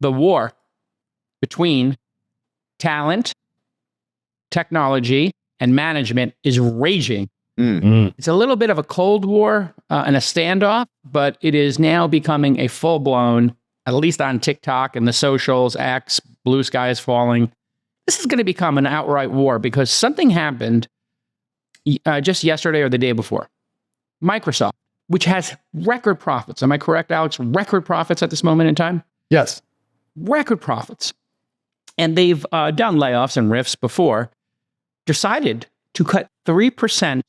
the war between talent, technology, and management is raging. It's a little bit of a Cold War and a standoff, but it is now becoming a full-blown, at least on TikTok and the socials, X, blue sky is falling. This is going to become an outright war because something happened just yesterday or the day before. Microsoft, which has record profits. Am I correct, Alex? Record profits at this moment in time? Yes. Record profits. And they've done layoffs and rifts before, decided to cut 3%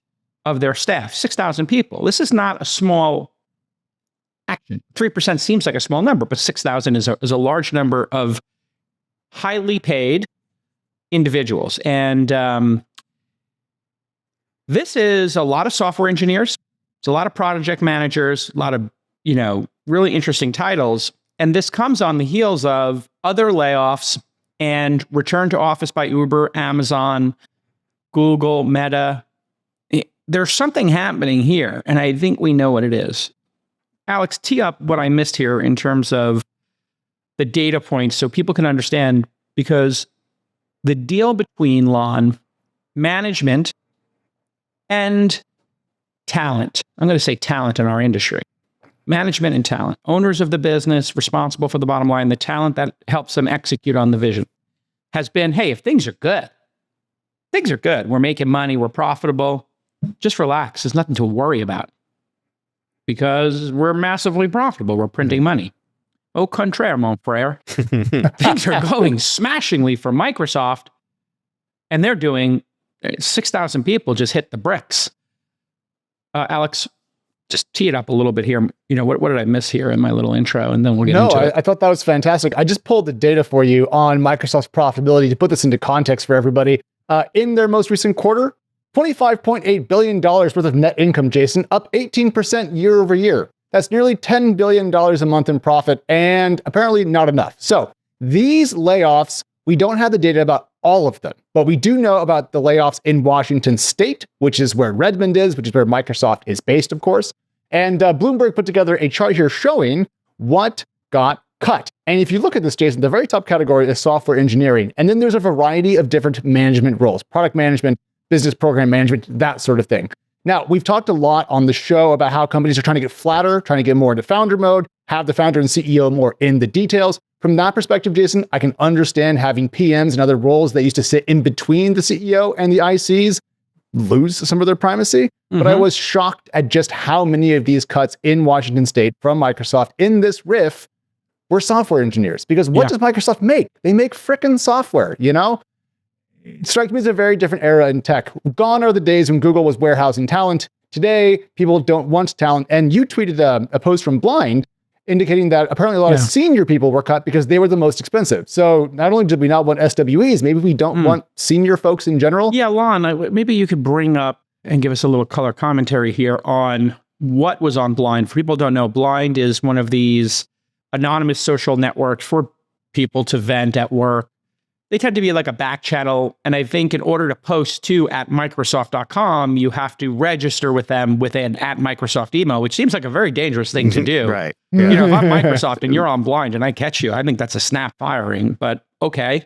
of their staff, 6,000 people. This is not a small action. 3% seems like a small number, but 6,000 is a large number of highly paid individuals. And this is a lot of software engineers. It's a lot of project managers, a lot of, really interesting titles. And this comes on the heels of other layoffs and return to office by Uber, Amazon, Google, Meta. There's something happening here, and I think we know what it is. Alex, tee up what I missed here in terms of the data points so people can understand, because the deal between management and talent, I'm going to say talent in our industry, management and talent, owners of the business responsible for the bottom line, the talent that helps them execute on the vision, has been, hey, if things are good, we're making money, we're profitable, just relax. There's nothing to worry about because we're massively profitable. We're printing money. Au contraire, mon frère. Things are going smashingly for Microsoft, and they're doing 6,000 people just hit the bricks. Alex, just tee it up a little bit here. What did I miss here in my little intro? And then we'll get into it. I thought that was fantastic. I just pulled the data for you on Microsoft's profitability to put this into context for everybody. In their most recent quarter, $25.8 billion worth of net income, Jason, up 18% year over year. That's nearly $10 billion a month in profit, and apparently not enough. So these layoffs, we don't have the data about all of them, but we do know about the layoffs in Washington State, which is where Redmond is, which is where Microsoft is based, of course. And Bloomberg put together a chart here showing what got cut. And if you look at this, Jason, the very top category is software engineering. And then there's a variety of different management roles, product management, business program management, that sort of thing. Now, we've talked a lot on the show about how companies are trying to get flatter, trying to get more into founder mode, have the founder and CEO more in the details. From that perspective, Jason, I can understand having PMs and other roles that used to sit in between the CEO and the ICs lose some of their primacy. But I was shocked at just how many of these cuts in Washington State from Microsoft in this riff were software engineers. Because what does Microsoft make? They make frickin' software, It strikes me as a very different era in tech. Gone are the days when Google was warehousing talent. Today, people don't want talent. And you tweeted a post from Blind indicating that apparently a lot of senior people were cut because they were the most expensive. So not only did we not want SWEs, maybe we don't want senior folks in general. Yeah, Lon, maybe you could bring up and give us a little color commentary here on what was on Blind. For people who don't know, Blind is one of these anonymous social networks for people to vent at work. They tend to be like a back channel. And I think in order to post to @Microsoft.com, you have to register with them with an @Microsoft email, which seems like a very dangerous thing to do. Right. If I'm Microsoft and you're on Blind and I catch you, I think that's a snap firing, but okay.